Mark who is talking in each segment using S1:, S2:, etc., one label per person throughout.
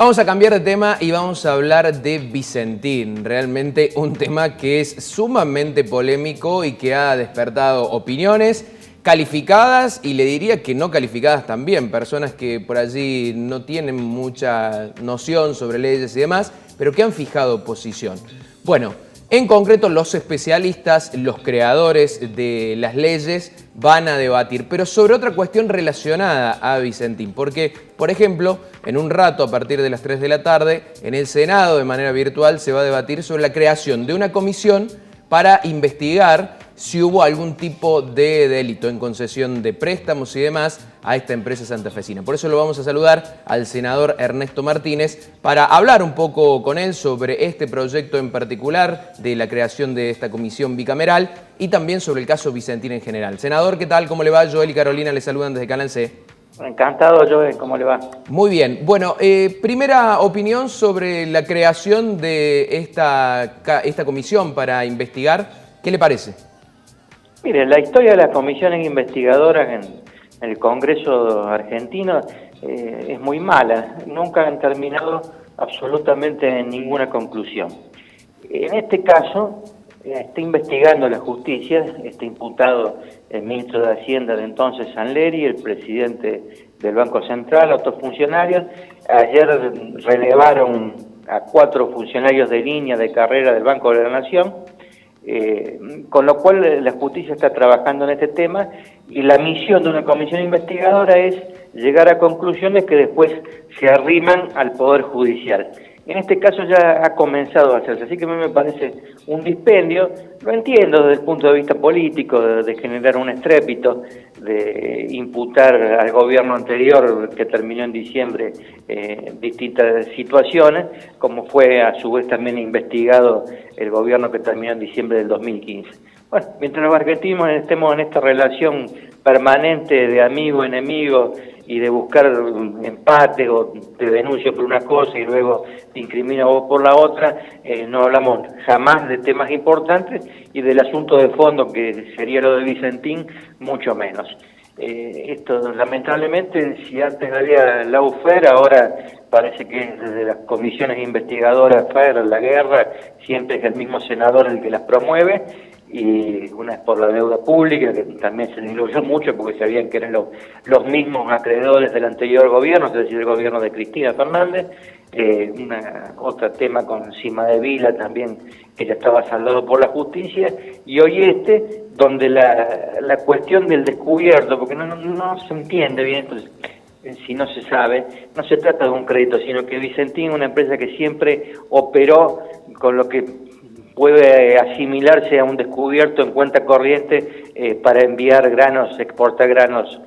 S1: Vamos a cambiar de tema y vamos a hablar de Vicentín. Realmente un tema que es sumamente polémico y que ha despertado opiniones calificadas y le diría que no calificadas también. Personas que por allí no tienen mucha noción sobre leyes y demás, pero que han fijado posición. Bueno, en concreto los especialistas, los creadores de las leyes van a debatir, pero sobre otra cuestión relacionada a Vicentín, porque, por ejemplo, en un rato, a partir de las 3 de la tarde, en el Senado, de manera virtual, se va a debatir sobre la creación de una comisión para investigar si hubo algún tipo de delito en concesión de préstamos y demás a esta empresa santafesina. Por eso lo vamos a saludar al senador Ernesto Martínez para hablar un poco con él sobre este proyecto en particular de la creación de esta comisión bicameral y también sobre el caso Vicentín en general. Senador, ¿qué tal? ¿Cómo le va? Joel y Carolina le saludan desde Canal C.
S2: Encantado, Joel. ¿Cómo le va?
S1: Muy bien. Bueno, primera opinión sobre la creación de esta comisión para investigar. ¿Qué le parece?
S2: Mire, la historia de las comisiones investigadoras en el Congreso argentino es muy mala. Nunca han terminado absolutamente en ninguna conclusión. En este caso, está investigando la justicia, está imputado el ministro de Hacienda de entonces, Sanleri, el presidente del Banco Central, otros funcionarios. Ayer relevaron a 4 funcionarios de línea de carrera del Banco de la Nación, con lo cual la justicia está trabajando en este tema y la misión de una comisión investigadora es llegar a conclusiones que después se arriman al Poder Judicial. En este caso ya ha comenzado a hacerse, así que a mí me parece un dispendio. Lo entiendo desde el punto de vista político, de generar un estrépito, de imputar al gobierno anterior que terminó en diciembre distintas situaciones, como fue a su vez también investigado el gobierno que terminó en diciembre del 2015. Bueno, mientras los argentinos estemos en esta relación permanente de amigo-enemigo y de buscar empate o te denuncio por una cosa y luego te incrimino a vos por la otra, no hablamos jamás de temas importantes y del asunto de fondo que sería lo de Vicentín, mucho menos. Esto lamentablemente, si antes había la UFER, ahora parece que es desde las comisiones investigadoras FER, la guerra, siempre es el mismo senador el que las promueve, y una es por la deuda pública, que también se diluyó mucho porque sabían que eran los mismos acreedores del anterior gobierno, es decir, el gobierno de Cristina Fernández. Otro tema con Cima de Vila también, que ya estaba saldado por la justicia, y hoy donde la cuestión del descubierto, porque no se entiende bien, entonces, si no se sabe, no se trata de un crédito, sino que Vicentín es una empresa que siempre operó con lo que puede asimilarse a un descubierto en cuenta corriente para enviar granos, exportar granos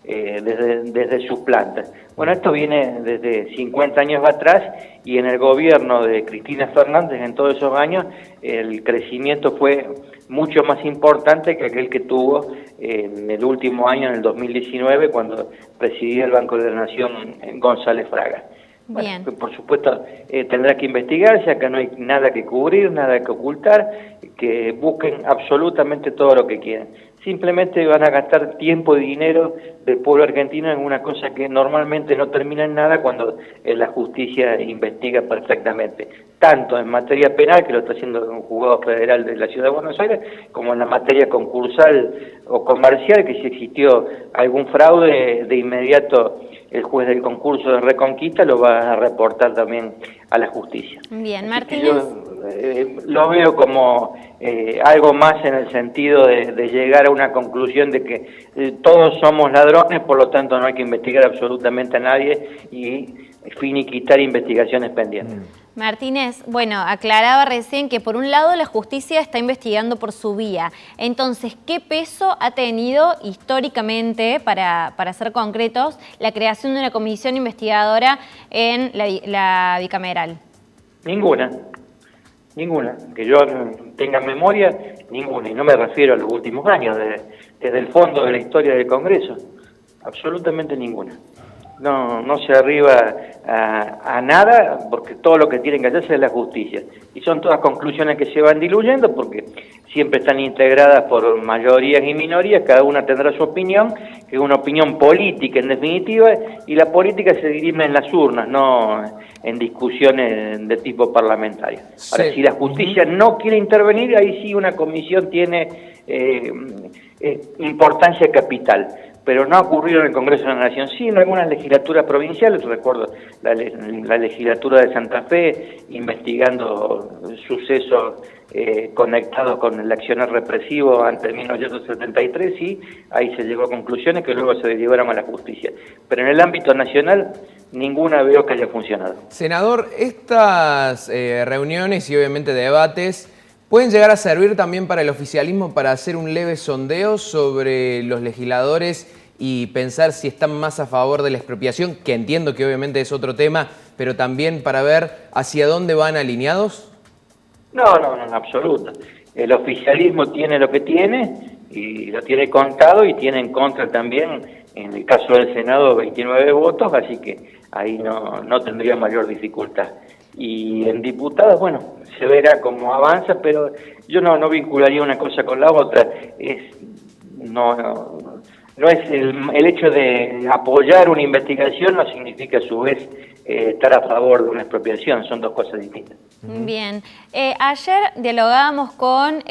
S2: desde sus plantas. Bueno, esto viene desde 50 años atrás y en el gobierno de Cristina Fernández en todos esos años el crecimiento fue mucho más importante que aquel que tuvo en el último año, en el 2019, cuando presidía el Banco de la Nación González Fraga. Bueno, por supuesto tendrá que investigarse, acá no hay nada que cubrir, nada que ocultar, que busquen absolutamente todo lo que quieran. Simplemente van a gastar tiempo y dinero del pueblo argentino en una cosa que normalmente no termina en nada cuando la justicia investiga perfectamente, tanto en materia penal, que lo está haciendo un juzgado federal de la Ciudad de Buenos Aires, como en la materia concursal o comercial, que si existió algún fraude, de inmediato el juez del concurso de Reconquista lo va a reportar también a la justicia.
S3: Bien, Martínez.
S2: Yo lo veo como algo más en el sentido de llegar a una conclusión de que todos somos ladrones, por lo tanto no hay que investigar absolutamente a nadie y finiquitar investigaciones pendientes.
S3: Martínez, bueno, aclaraba recién que por un lado la justicia está investigando por su vía. Entonces, ¿qué peso ha tenido históricamente, para ser concretos, la creación de una comisión investigadora en la bicameral?
S2: Ninguna. Que yo tenga memoria, ninguna. Y no me refiero a los últimos años, desde el fondo de la historia del Congreso. Absolutamente ninguna. no se arriba a nada, porque todo lo que tienen que hacerse es la justicia. Y son todas conclusiones que se van diluyendo, porque siempre están integradas por mayorías y minorías, cada una tendrá su opinión, que es una opinión política en definitiva, y la política se dirime en las urnas, no en discusiones de tipo parlamentario. Ahora, si la justicia no quiere intervenir, ahí sí una comisión tiene importancia capital. Pero no ha ocurrido en el Congreso de la Nación, sí en algunas legislaturas provinciales. Recuerdo la legislatura de Santa Fe investigando sucesos conectados con el accionar represivo ante 1973, y ahí se llegó a conclusiones que luego se derivaron a la justicia. Pero en el ámbito nacional ninguna veo que haya funcionado.
S1: Senador, estas reuniones y obviamente debates pueden llegar a servir también para el oficialismo para hacer un leve sondeo sobre los legisladores y pensar si están más a favor de la expropiación, que entiendo que obviamente es otro tema, pero también para ver hacia dónde van alineados.
S2: No, en absoluto. El oficialismo tiene lo que tiene y lo tiene contado, y tiene en contra también, en el caso del Senado, 29 votos, así que ahí no tendría mayor dificultad. Y en diputados, bueno, se verá cómo avanza, pero yo no vincularía una cosa con la otra. No es el hecho de apoyar una investigación, no significa a su vez estar a favor de una expropiación, son dos cosas distintas.
S3: Bien, ayer dialogábamos con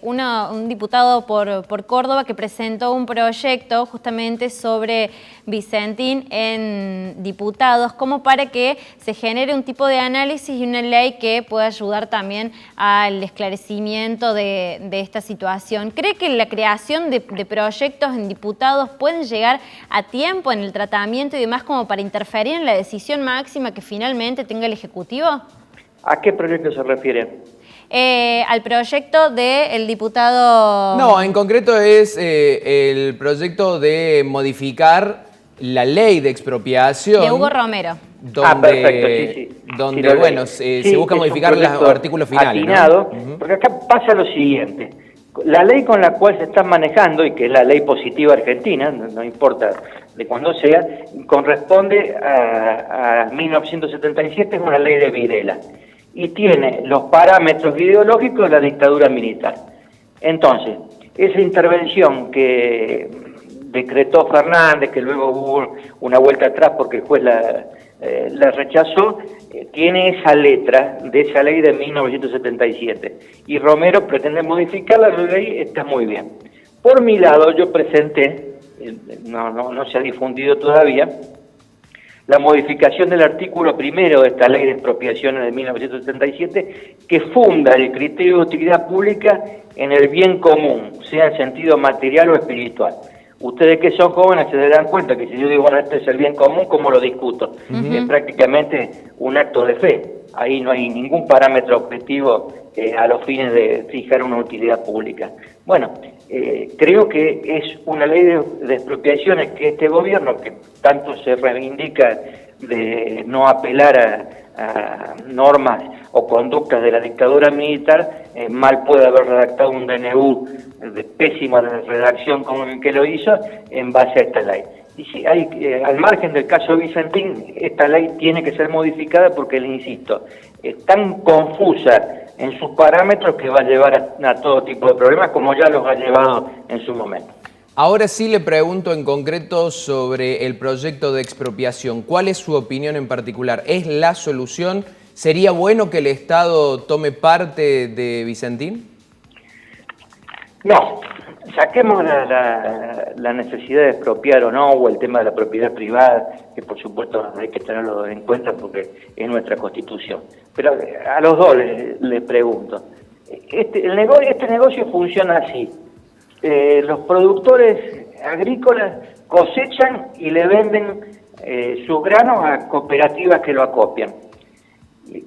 S3: un diputado por Córdoba que presentó un proyecto justamente sobre Vicentín en diputados, como para que se genere un tipo de análisis y una ley que pueda ayudar también al esclarecimiento de esta situación. ¿Cree que la creación de proyectos en diputados pueden llegar a tiempo en el tratamiento y demás como para interferir en la decisión máxima que finalmente tenga el Ejecutivo?
S2: ¿A qué proyecto se refiere?
S3: Al proyecto del diputado...
S1: No, en concreto es el proyecto de modificar la ley de expropiación.
S3: De Hugo Romero.
S2: Donde, perfecto, sí.
S1: Donde, sí, bueno, se busca modificar los artículos finales.
S2: Atinado, ¿no? Porque acá pasa lo siguiente. La ley con la cual se están manejando, y que es la ley positiva argentina, no importa de cuándo sea, corresponde a 1977, es una ley de Videla, y tiene los parámetros ideológicos de la dictadura militar. Entonces, esa intervención que decretó Fernández, que luego hubo una vuelta atrás porque el juez la rechazó, tiene esa letra de esa ley de 1977, y Romero pretende modificarla. La ley está muy bien. Por mi lado, yo presenté, no se ha difundido todavía, la modificación del artículo primero de esta ley de expropiaciones de 1977, que funda el criterio de utilidad pública en el bien común, sea en sentido material o espiritual. Ustedes que son jóvenes se darán cuenta que si yo digo, bueno, este es el bien común, ¿cómo lo discuto? Es prácticamente un acto de fe. Ahí no hay ningún parámetro objetivo a los fines de fijar una utilidad pública. Bueno, creo que es una ley de expropiaciones que este gobierno, que tanto se reivindica de no apelar a normas o conductas de la dictadura militar, mal puede haber redactado un DNU de pésima redacción como el que lo hizo en base a esta ley. Y si hay, al margen del caso Vicentín, esta ley tiene que ser modificada porque, le insisto, es tan confusa en sus parámetros que va a llevar a todo tipo de problemas, como ya los ha llevado en su momento.
S1: Ahora sí le pregunto en concreto sobre el proyecto de expropiación. ¿Cuál es su opinión en particular? ¿Es la solución? ¿Sería bueno que el Estado tome parte de Vicentín?
S2: No, saquemos la necesidad de expropiar o no, o el tema de la propiedad privada, que por supuesto hay que tenerlo en cuenta porque es nuestra Constitución. Pero a los dos les pregunto, este negocio funciona así. Los productores agrícolas cosechan y le venden sus granos a cooperativas que lo acopian,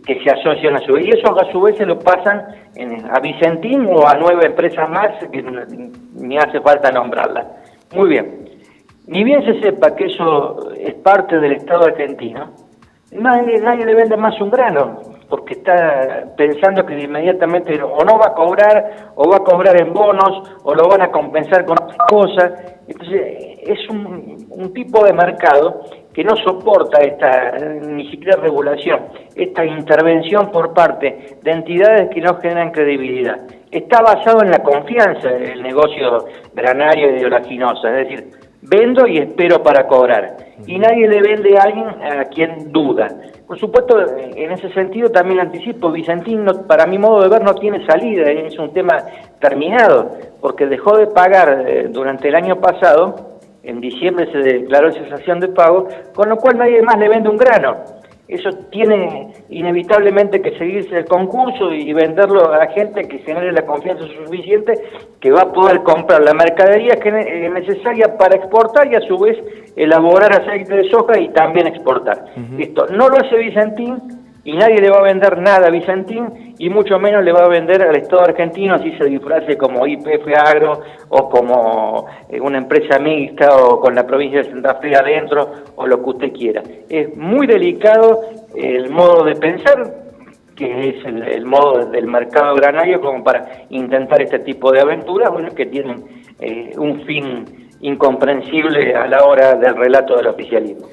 S2: que se asocian a su vez, y esos a su vez se lo pasan a Vicentín o a 9 empresas más, que ni hace falta nombrarlas. Muy bien. Ni bien se sepa que eso es parte del Estado argentino, nadie le vende más un grano, porque está pensando que inmediatamente o no va a cobrar, o va a cobrar en bonos, o lo van a compensar con otras cosas. Entonces, es un tipo de mercado que no soporta esta, ni siquiera regulación, esta intervención por parte de entidades que no generan credibilidad. Está basado en la confianza el negocio granario y de oleaginosa, es decir, vendo y espero para cobrar. Y nadie le vende a alguien a quien duda. Por supuesto, en ese sentido también anticipo, Vicentín, para mi modo de ver, no tiene salida, es un tema terminado, porque dejó de pagar durante el año pasado, en diciembre se declaró cesación de pago, con lo cual nadie más le vende un grano. Eso tiene inevitablemente que seguirse el concurso y venderlo a la gente que genere la confianza suficiente que va a poder comprar la mercadería que es necesaria para exportar y a su vez elaborar aceite de soja y también exportar. Esto no lo hace Vicentín y nadie le va a vender nada a Vicentín y mucho menos le va a vender al Estado argentino, así se disfrace como YPF Agro o como una empresa mixta o con la provincia de Santa Fe adentro o lo que usted quiera. Es muy delicado el modo de pensar, que es el modo del mercado granario como para intentar este tipo de aventuras, bueno, que tienen un fin incomprensible a la hora del relato del oficialismo.